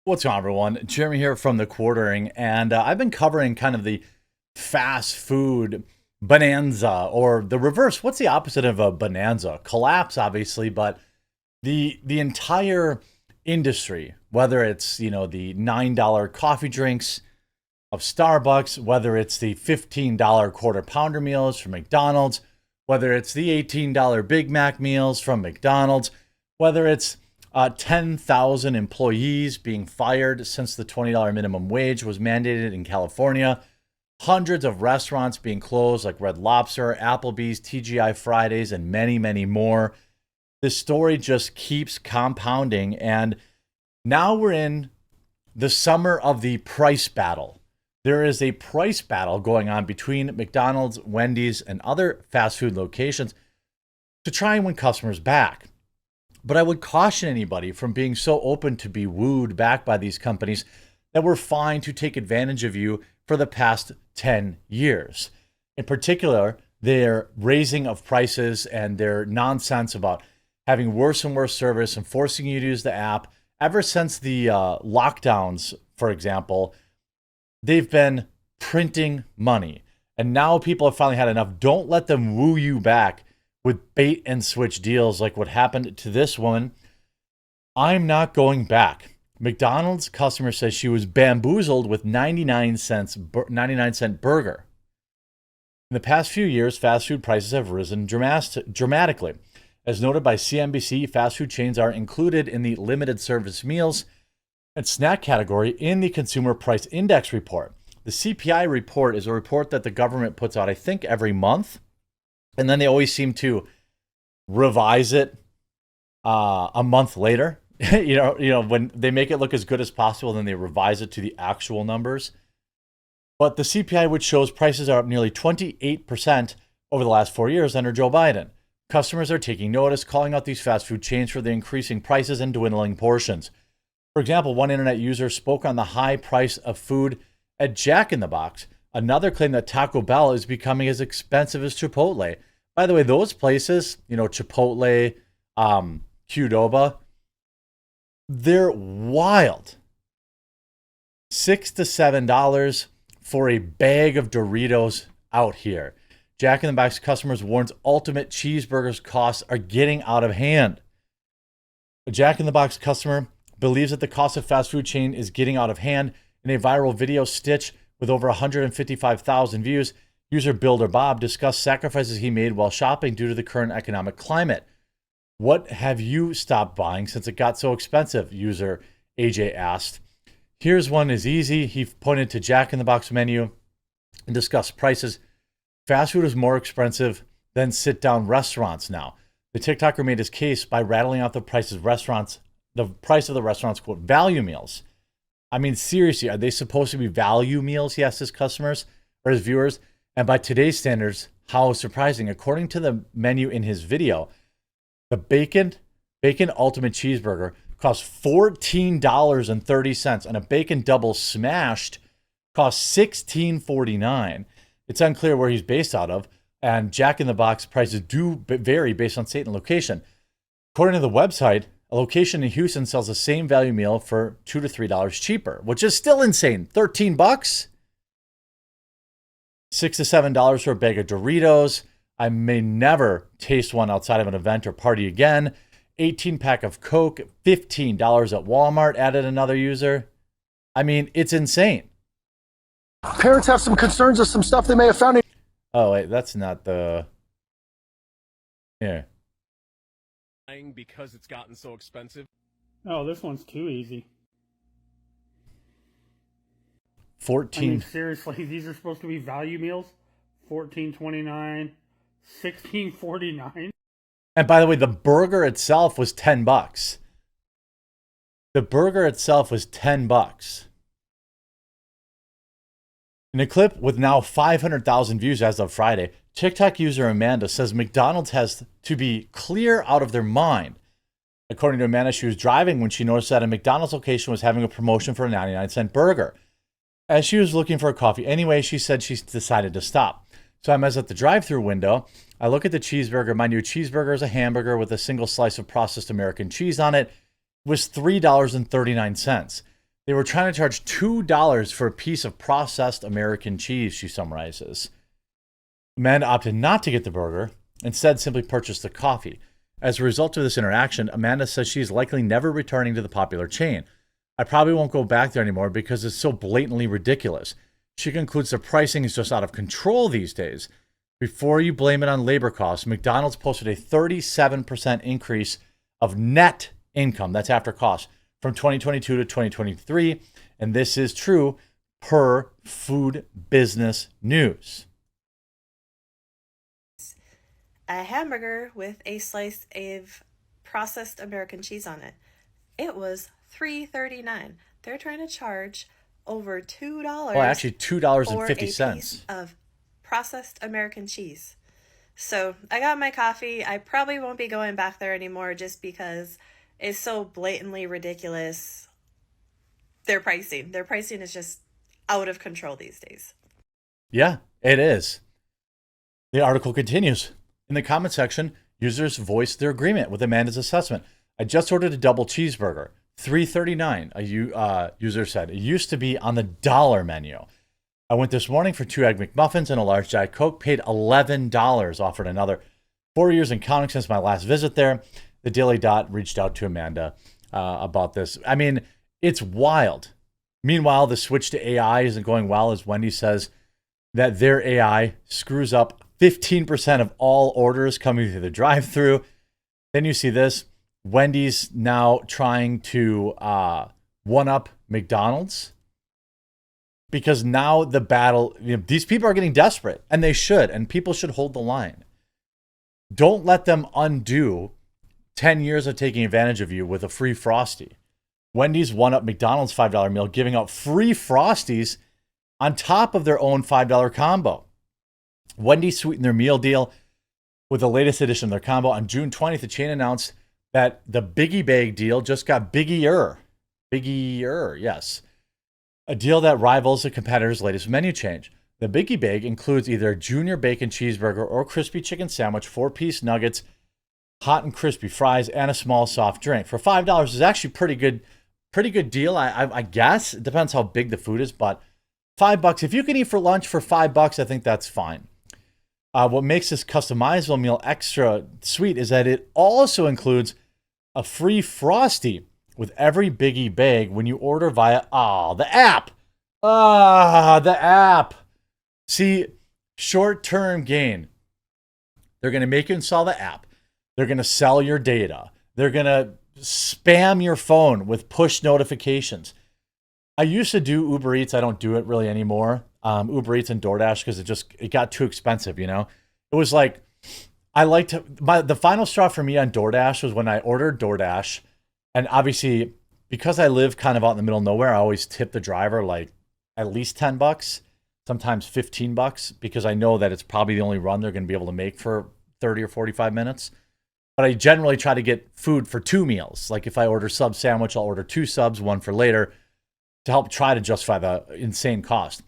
What's going on, everyone? Jeremy here from The Quartering, and I've been covering kind of the fast food bonanza, or the reverse. What's the opposite of a bonanza? Collapse, obviously, but the entire industry, whether it's the $9 coffee drinks of Starbucks, whether it's the $15 quarter pounder meals from McDonald's, whether it's the $18 Big Mac meals from McDonald's, whether it's 10,000 employees being fired since the $20 minimum wage was mandated in California. Hundreds of restaurants being closed like Red Lobster, Applebee's, TGI Fridays, and many, many more. This story just keeps compounding. And now we're in the summer of the price battle. There is a price battle going on between McDonald's, Wendy's, and other fast food locations to try and win customers back. But I would caution anybody from being so open to be wooed back by these companies that were fine to take advantage of you for the past 10 years. In particular, their raising of prices and their nonsense about having worse and worse service and forcing you to use the app. Ever since the lockdowns, for example, they've been printing money. And now people have finally had enough. Don't let them woo you back with bait and switch deals like what happened to this woman. I'm not going back. McDonald's customer says she was bamboozled with 99-cent burger. In the past few years, fast food prices have risen dramatically. As noted by CNBC, fast food chains are included in the limited service meals and snack category in the Consumer Price Index report. The CPI report is a report that the government puts out, I think, every month. And then they always seem to revise it a month later. When they make it look as good as possible, then they revise it to the actual numbers. But the CPI, which shows prices are up nearly 28% over the last 4 years under Joe Biden. Customers are taking notice, calling out these fast food chains for the increasing prices and dwindling portions. For example, one internet user spoke on the high price of food at Jack in the Box. Another claimed that Taco Bell is becoming as expensive as Chipotle. By the way, those places, Chipotle, Qdoba, they're wild. $6 to $7 for a bag of Doritos out here. Jack in the Box customers warns ultimate cheeseburgers costs are getting out of hand. A Jack in the Box customer believes that the cost of fast food chain is getting out of hand. In a viral video stitch with over 155,000 views, user Builder Bob discussed sacrifices he made while shopping due to the current economic climate. What have you stopped buying since it got so expensive? User AJ asked. Here's one is easy. He pointed to Jack in the Box menu and discussed prices. Fast food is more expensive than sit-down restaurants now. The TikToker made his case by rattling out the price of the restaurant's, quote, value meals. I mean, seriously, are they supposed to be value meals? He asked his customers or his viewers. And by today's standards, how surprising. According to the menu in his video, the bacon ultimate cheeseburger costs $14.30, and a bacon double smashed costs $16.49. It's unclear where he's based out of, and Jack in the Box prices do vary based on state and location. According to the website, a location in Houston sells the same value meal for $2 to $3 cheaper, which is still insane. $13, $6 to $7 for a bag of Doritos. I may never taste one outside of an event or party again. 18-pack of Coke, $15 at Walmart, added another user. I mean, it's insane. Parents have some concerns of some stuff they may have found. Oh, wait, that's not the... Here. Because it's gotten so expensive. Oh, this one's too easy. 14. I mean, seriously, these are supposed to be value meals. $14.29, $16.49. And by the way, the burger itself was $10. The burger itself was $10. In a clip with now 500,000 views as of Friday, TikTok user Amanda says McDonald's has to be clear out of their mind. According to Amanda, she was driving when she noticed that a McDonald's location was having a promotion for a 99-cent burger. As she was looking for a coffee anyway, she said she decided to stop. So I'm at the drive-thru window. I look at the cheeseburger. Mind you, a cheeseburger is a hamburger with a single slice of processed American cheese on it. It was $3.39. They were trying to charge $2 for a piece of processed American cheese, she summarizes. Amanda opted not to get the burger, instead simply purchased the coffee. As a result of this interaction, Amanda says she's likely never returning to the popular chain. I probably won't go back there anymore because it's so blatantly ridiculous. She concludes the pricing is just out of control these days. Before you blame it on labor costs, McDonald's posted a 37% increase of net income, that's after costs, from 2022 to 2023. And this is true per Food Business News. A hamburger with a slice of processed American cheese on it. It was $3.39. They're trying to charge over $2. Well, actually $2.50 for a piece of processed American cheese. So I got my coffee. I probably won't be going back there anymore just because it's so blatantly ridiculous. Their pricing is just out of control these days. Yeah, it is. The article continues. In the comment section, users voiced their agreement with Amanda's assessment. I just ordered a double cheeseburger, $3.39. A user said it used to be on the dollar menu. I went this morning for 2 Egg McMuffins and a large Diet Coke, paid $11, offered another. 4 years and counting since my last visit there. The Daily Dot reached out to Amanda about this. I mean, it's wild. Meanwhile, the switch to AI isn't going well, as Wendy says that their AI screws up 15% of all orders coming through the drive-thru. Then you see this. Wendy's now trying to one-up McDonald's. Because now the battle, these people are getting desperate, and they should, and people should hold the line. Don't let them undo 10 years of taking advantage of you with a free Frosty. Wendy's one-up McDonald's $5 meal, giving out free Frosties on top of their own $5 combo. Wendy's sweetened their meal deal with the latest edition of their combo. On June 20th, the chain announced that the Biggie Bag deal just got biggier. Biggier, yes. A deal that rivals the competitor's latest menu change. The Biggie Bag includes either a junior bacon cheeseburger or crispy chicken sandwich, 4-piece nuggets, hot and crispy fries, and a small soft drink. For $5 is actually pretty good deal, I guess. It depends how big the food is, but $5. If you can eat for lunch for $5, I think that's fine. What makes this customizable meal extra sweet is that it also includes a free Frosty with every Biggie Bag when you order via the app. The app. See, short-term gain. They're going to make you install the app. They're going to sell your data. They're going to spam your phone with push notifications. I used to do Uber Eats. I don't do it really anymore. Uber Eats and DoorDash because it got too expensive, It was like, the final straw for me on DoorDash was when I ordered DoorDash. And obviously, because I live kind of out in the middle of nowhere, I always tip the driver like at least $10, sometimes $15, because I know that it's probably the only run they're going to be able to make for 30 or 45 minutes. But I generally try to get food for 2 meals. Like if I order sub sandwich, I'll order 2 subs, one for later, to help try to justify the insane cost.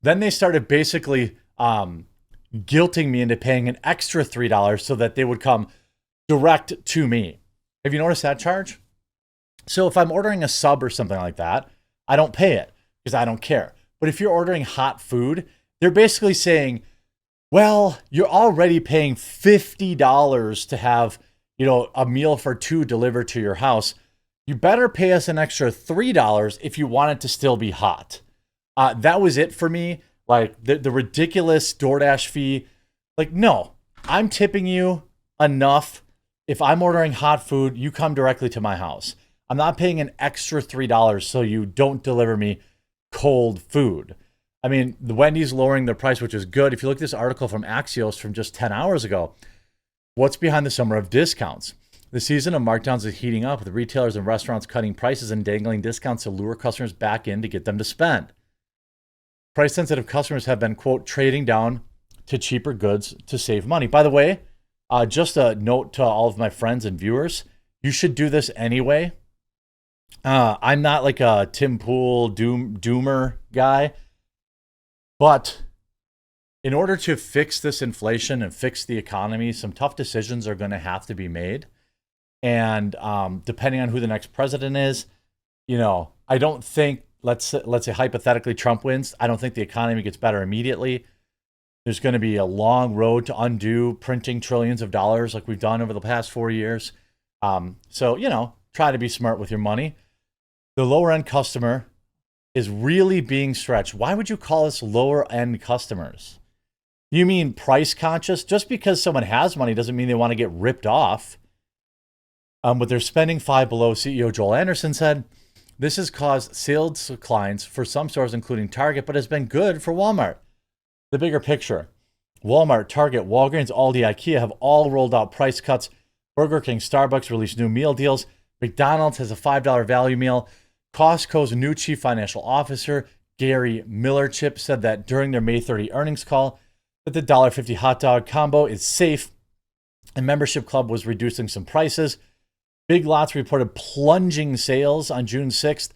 Then they started basically guilting me into paying an extra $3 so that they would come direct to me. Have you noticed that charge? So if I'm ordering a sub or something like that, I don't pay it because I don't care. But if you're ordering hot food, they're basically saying, well, you're already paying $50 to have, a meal for 2 delivered to your house. You better pay us an extra $3 if you want it to still be hot. That was it for me. Like the ridiculous DoorDash fee. Like, no, I'm tipping you enough. If I'm ordering hot food, you come directly to my house. I'm not paying an extra $3 so you don't deliver me cold food. I mean, the Wendy's lowering their price, which is good. If you look at this article from Axios from just 10 hours ago, what's behind the summer of discounts? The season of markdowns is heating up, with retailers and restaurants cutting prices and dangling discounts to lure customers back in to get them to spend. Price-sensitive customers have been, quote, trading down to cheaper goods to save money. By the way, just a note to all of my friends and viewers, you should do this anyway. I'm not like a Tim Pool doomer guy, but in order to fix this inflation and fix the economy, some tough decisions are going to have to be made. And depending on who the next president is, I don't think, let's say hypothetically Trump wins. I don't think the economy gets better immediately. There's going to be a long road to undo printing trillions of dollars like we've done over the past 4 years. So, you know, try to be smart with your money. The lower end customer is really being stretched. Why would you call us lower end customers? You mean price conscious? Just because someone has money doesn't mean they want to get ripped off. With their spending five below, CEO Joel Anderson said, this has caused sales declines for some stores, including Target, but has been good for Walmart. The bigger picture: Walmart, Target, Walgreens, Aldi, IKEA have all rolled out price cuts. Burger King, Starbucks released new meal deals. McDonald's has a $5 value meal. Costco's new chief financial officer, Gary Millerchip, said that during their May 30 earnings call that the $1.50 hot dog combo is safe, and Membership Club was reducing some prices. Big Lots reported plunging sales on June 6th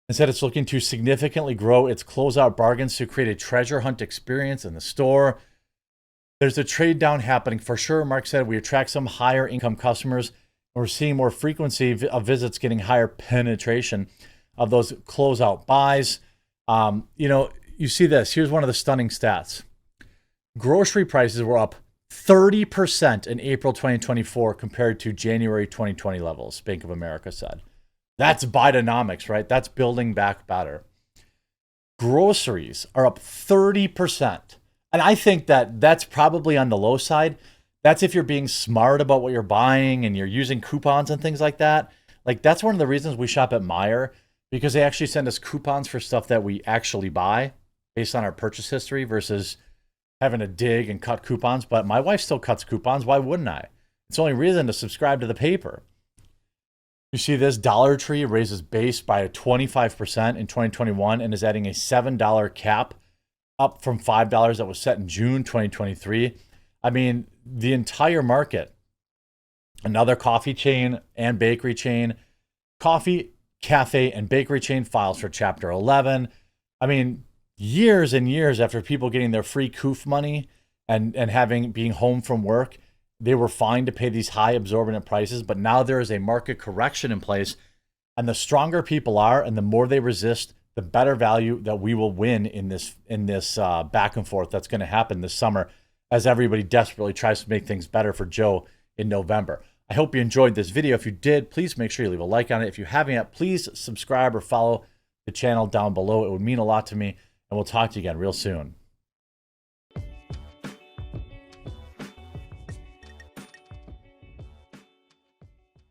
and said it's looking to significantly grow its closeout bargains to create a treasure hunt experience in the store. There's a trade down happening for sure. Mark said we attract some higher income customers. We're seeing more frequency of visits, getting higher penetration of those closeout buys. You know, you see this. Here's one of the stunning stats. Grocery prices were up 30% in April 2024 compared to January 2020 levels, Bank of America said. That's Bidenomics, right? That's building back better. Groceries are up 30%. And I think that that's probably on the low side. That's if you're being smart about what you're buying and you're using coupons and things like that. Like, that's one of the reasons we shop at Meijer, because they actually send us coupons for stuff that we actually buy based on our purchase history versus having to dig and cut coupons. But my wife still cuts coupons. Why wouldn't I? It's the only reason to subscribe to the paper. You see this, Dollar Tree raises base by 25% in 2021 and is adding a $7 cap, up from $5 that was set in June 2023. I mean, the entire market, another coffee chain and bakery chain, coffee, cafe, and bakery chain files for Chapter 11. I mean, years and years after people getting their free coof money and being home from work, they were fine to pay these high absorbent prices. But now there is a market correction in place, and the stronger people are and the more they resist, the better value that we will win in this back and forth that's going to happen this summer as everybody desperately tries to make things better for Joe in November. I hope you enjoyed this video. If you did, please make sure you leave a like on it. If you haven't yet, please subscribe or follow the channel down below. It would mean a lot to me, and we'll talk to you again real soon.